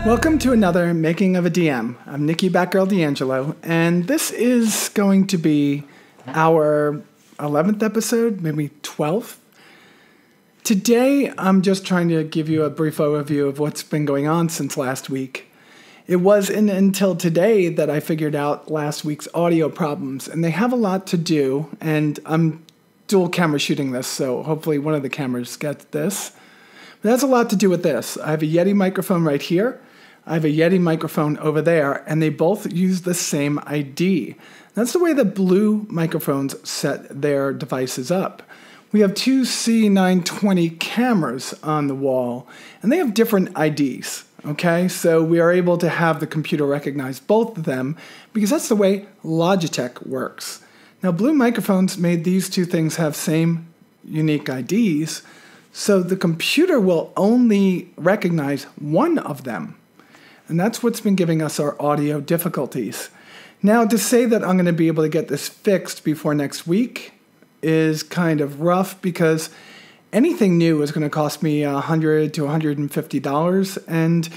Welcome to another Making of a DM. I'm Nikki Batgirl D'Angelo, and this is going to be our 11th episode, maybe 12th. Today, I'm just trying to give you a brief overview of what's been going on since last week. It wasn't until today that I figured out last week's audio problems, and they have a lot to do, and I'm dual camera shooting this, so hopefully one of the cameras gets this. But that's a lot to do with this. I have a Yeti microphone right here. I have a Yeti microphone over there, and they both use the same ID. That's the way the Blue microphones set their devices up. We have two C920 cameras on the wall, and they have different IDs, okay? So we are able to have the computer recognize both of them because that's the way Logitech works. Now, Blue microphones made these two things have same unique IDs, so the computer will only recognize one of them. And that's what's been giving us our audio difficulties. Now, to say that I'm going to be able to get this fixed before next week is kind of rough because anything new is going to cost me $100 to $150, and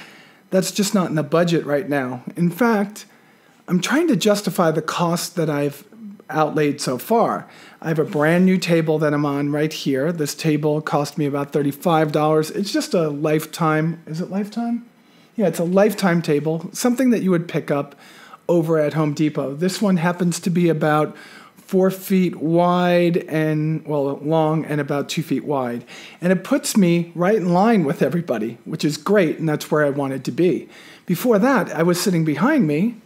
that's just not in the budget right now. In fact, I'm trying to justify the cost that I've outlaid so far. I have a brand new table that I'm on right here. This table cost me about $35. It's just a Lifetime. Is it Lifetime? Yeah, it's a Lifetime table, something that you would pick up over at Home Depot. This one happens to be about 4 feet wide and, well, long and about 2 feet wide. And it puts me right in line with everybody, which is great, and that's where I wanted to be. Before that, I was sitting behind me,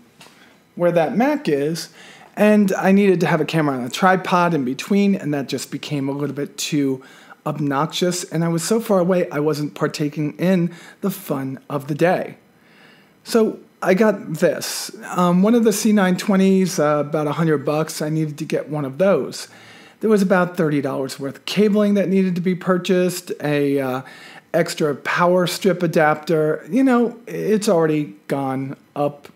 where that Mac is, and I needed to have a camera on a tripod in between, and that just became a little bit too obnoxious, and I was so far away I wasn't partaking in the fun of the day. So I got this. One of the C920s, about $100. I needed to get one of those. There was about $30 worth of cabling that needed to be purchased, a extra power strip adapter. You know, it's already gone up.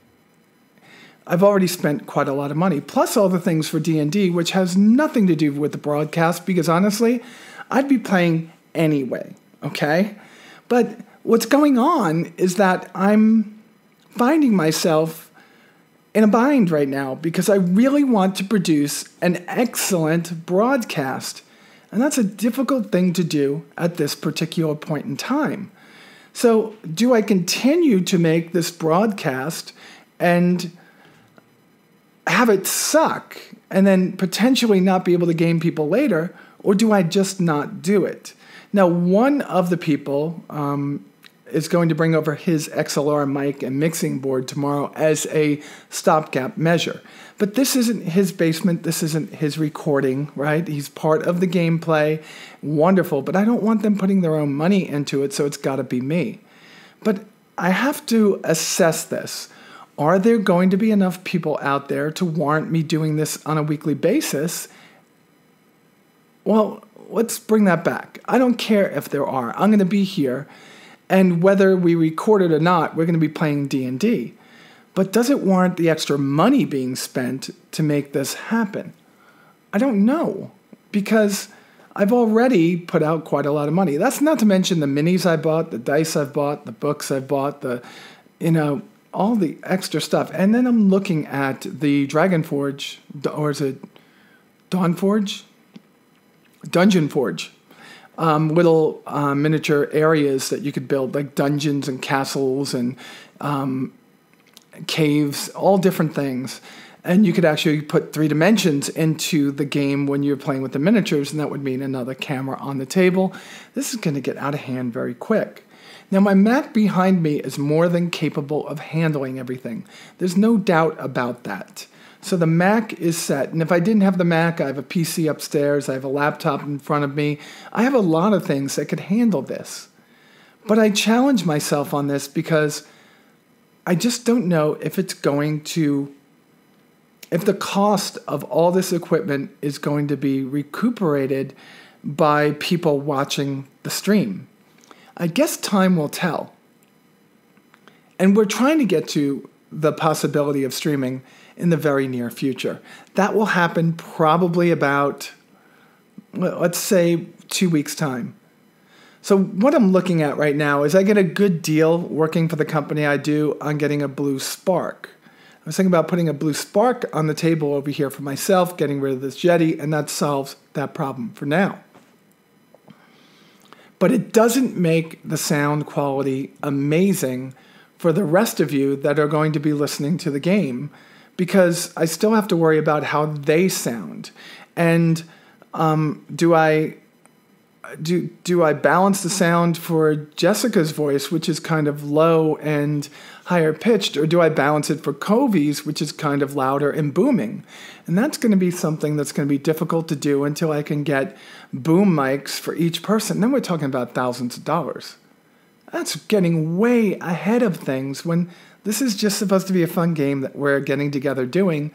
I've already spent quite a lot of money, plus all the things for D&D, which has nothing to do with the broadcast, because honestly, I'd be playing anyway, okay? But what's going on is that I'm finding myself in a bind right now because I really want to produce an excellent broadcast. And that's a difficult thing to do at this particular point in time. So do I continue to make this broadcast and have it suck and then potentially not be able to gain people later, or do I just not do it? Now, one of the people is going to bring over his XLR mic and mixing board tomorrow as a stopgap measure. But this isn't his basement. This isn't his recording, right? He's part of the gameplay. Wonderful. But I don't want them putting their own money into it, so it's got to be me. But I have to assess this. Are there going to be enough people out there to warrant me doing this on a weekly basis? Well, let's bring that back. I don't care if there are. I'm going to be here, and whether we record it or not, we're going to be playing D&D. But does it warrant the extra money being spent to make this happen? I don't know, because I've already put out quite a lot of money. That's not to mention the minis I bought, the dice I've bought, the books I've bought, all the extra stuff. And then I'm looking at the Dragon Forge, or is it Dawn Forge? Dungeon Forge. Little miniature areas that you could build, like dungeons and castles and caves, all different things. And you could actually put 3 dimensions into the game when you're playing with the miniatures, and that would mean another camera on the table. This is going to get out of hand very quick. Now, my Mac behind me is more than capable of handling everything. There's no doubt about that. So the Mac is set, and if I didn't have the Mac, I have a PC upstairs, I have a laptop in front of me. I have a lot of things that could handle this. But I challenge myself on this because I just don't know if it's going to, if the cost of all this equipment is going to be recuperated by people watching the stream. I guess time will tell. And we're trying to get to the possibility of streaming in the very near future. That will happen probably about, let's say, 2 weeks' time. So what I'm looking at right now is I get a good deal working for the company I do on getting a Blue Spark. I was thinking about putting a Blue Spark on the table over here for myself, getting rid of this Yeti, and that solves that problem for now. But it doesn't make the sound quality amazing for the rest of you that are going to be listening to the game, because I still have to worry about how they sound. And do I balance the sound for Jessica's voice, which is kind of low and higher pitched, or do I balance it for Kovi's, which is kind of louder and booming? And that's going to be something that's going to be difficult to do until I can get boom mics for each person. Then we're talking about thousands of dollars. That's getting way ahead of things when this is just supposed to be a fun game that we're getting together doing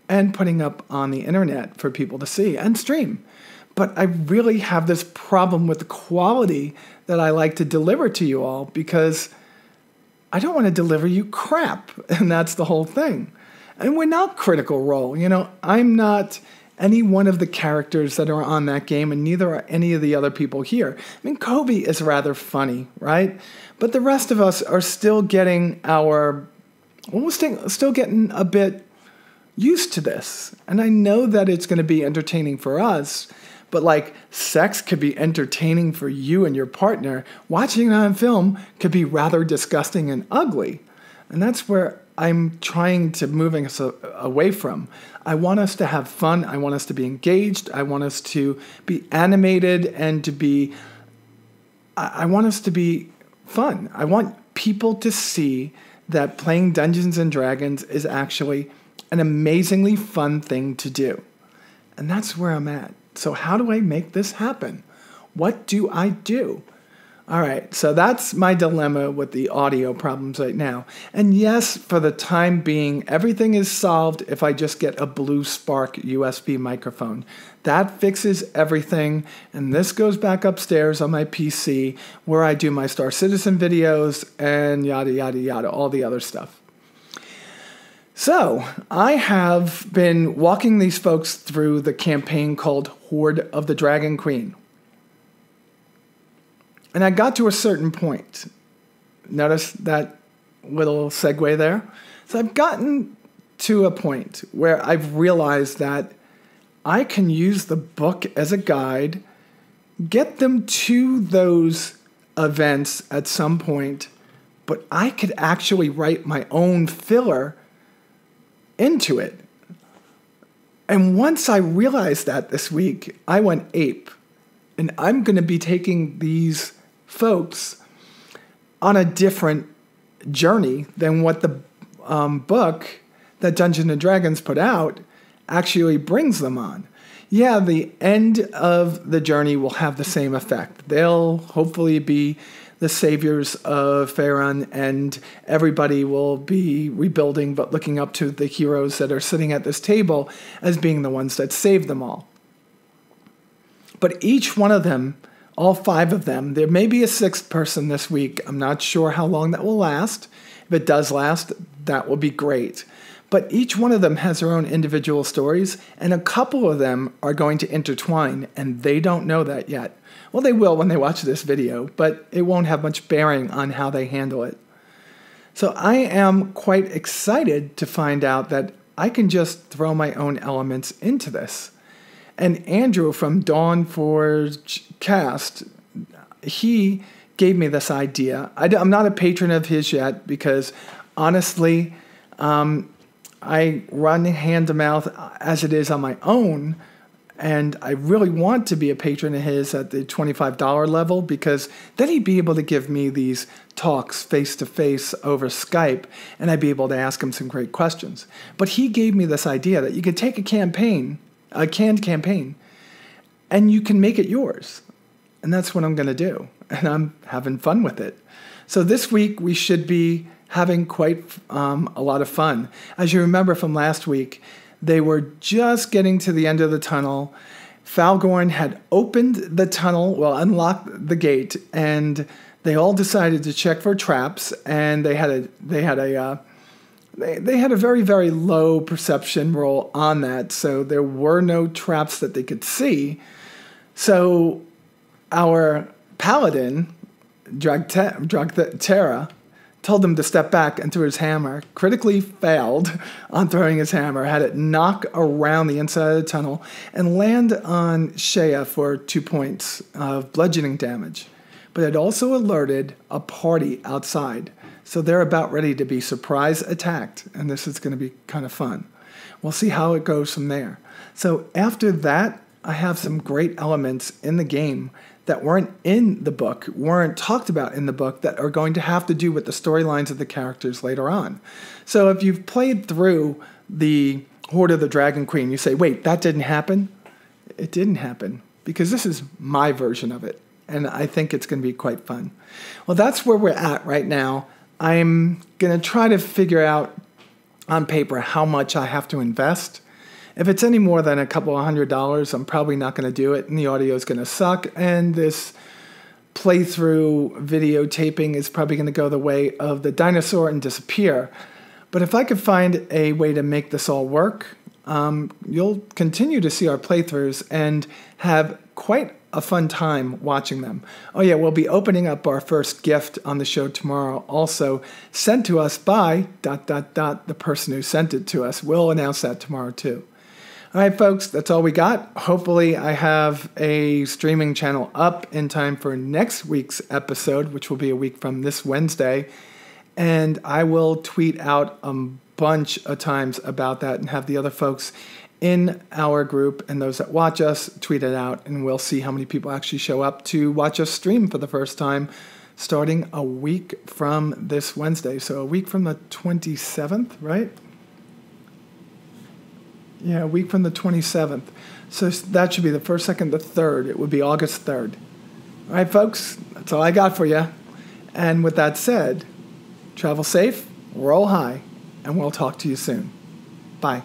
and putting up on the internet for people to see and stream. But I really have this problem with the quality that I like to deliver to you all, because I don't want to deliver you crap, and that's the whole thing. And we're not Critical Role. I'm not any one of the characters that are on that game, and neither are any of the other people here. I mean, Kobe is rather funny, right? But the rest of us are still getting still getting a bit used to this. And I know that it's going to be entertaining for us, but like sex could be entertaining for you and your partner. Watching it on film could be rather disgusting and ugly. And that's where I'm trying to move us away from. I want us to have fun. I want us to be engaged. I want us to be animated and I want us to be fun. I want people to see that playing Dungeons and Dragons is actually an amazingly fun thing to do. And that's where I'm at. So how do I make this happen? What do I do? All right, so that's my dilemma with the audio problems right now. And yes, for the time being, everything is solved if I just get a Blue Spark USB microphone. That fixes everything, and this goes back upstairs on my PC where I do my Star Citizen videos and yada, yada, yada, all the other stuff. So I have been walking these folks through the campaign called Hoard of the Dragon Queen. And I got to a certain point. Notice that little segue there? So I've gotten to a point where I've realized that I can use the book as a guide, get them to those events at some point, but I could actually write my own filler into it. And once I realized that this week, I went ape. And I'm going to be taking these folks on a different journey than what the book that Dungeons & Dragons put out actually brings them on. Yeah, the end of the journey will have the same effect. They'll hopefully be the saviors of Faerun, and everybody will be rebuilding but looking up to the heroes that are sitting at this table as being the ones that saved them all. But each one of them, all 5 of them, there may be a 6th person this week. I'm not sure how long that will last. If it does last, that will be great. But each one of them has their own individual stories, and a couple of them are going to intertwine, and they don't know that yet. Well, they will when they watch this video, but it won't have much bearing on how they handle it. So I am quite excited to find out that I can just throw my own elements into this. And Andrew from Dawn Forge Cast, he gave me this idea. I'm not a patron of his yet because, honestly, I run hand to mouth as it is on my own, and I really want to be a patron of his at the $25 level, because then he'd be able to give me these talks face-to-face over Skype, and I'd be able to ask him some great questions. But he gave me this idea that you could take a canned campaign, and you can make it yours. And that's what I'm going to do. And I'm having fun with it. So this week we should be having quite a lot of fun. As you remember from last week, they were just getting to the end of the tunnel. Falgorn had opened the tunnel, unlocked the gate, and they all decided to check for traps, and they had a very, very low perception roll on that, so there were no traps that they could see. So our paladin, Dragtera, told him to step back and threw his hammer, critically failed on throwing his hammer, had it knock around the inside of the tunnel and land on Shea for 2 points of bludgeoning damage. But it also alerted a party outside, so they're about ready to be surprise attacked, and this is going to be kind of fun. We'll see how it goes from there. So after that, I have some great elements in the game that weren't in the book, weren't talked about in the book, that are going to have to do with the storylines of the characters later on. So if you've played through the Hoard of the Dragon Queen, you say, wait, that didn't happen? It didn't happen, because this is my version of it, and I think it's going to be quite fun. Well, that's where we're at right now. I'm going to try to figure out on paper how much I have to invest. If it's any more than a couple of $100, I'm probably not going to do it, and the audio is going to suck, and this playthrough videotaping is probably going to go the way of the dinosaur and disappear. But if I could find a way to make this all work, you'll continue to see our playthroughs and have quite a fun time watching them. Oh yeah, we'll be opening up our first gift on the show tomorrow, also sent to us by ... the person who sent it to us. We'll announce that tomorrow too. All right, folks, that's all we got. Hopefully I have a streaming channel up in time for next week's episode, which will be a week from this Wednesday. And I will tweet out a bunch of times about that and have the other folks in our group and those that watch us tweet it out. And we'll see how many people actually show up to watch us stream for the first time, starting a week from this Wednesday. So a week from the 27th, right? Yeah, a week from the 27th. So that should be the 1st, 2nd, the 3rd. It would be August 3rd. All right, folks, that's all I got for you. And with that said, travel safe, roll high, and we'll talk to you soon. Bye.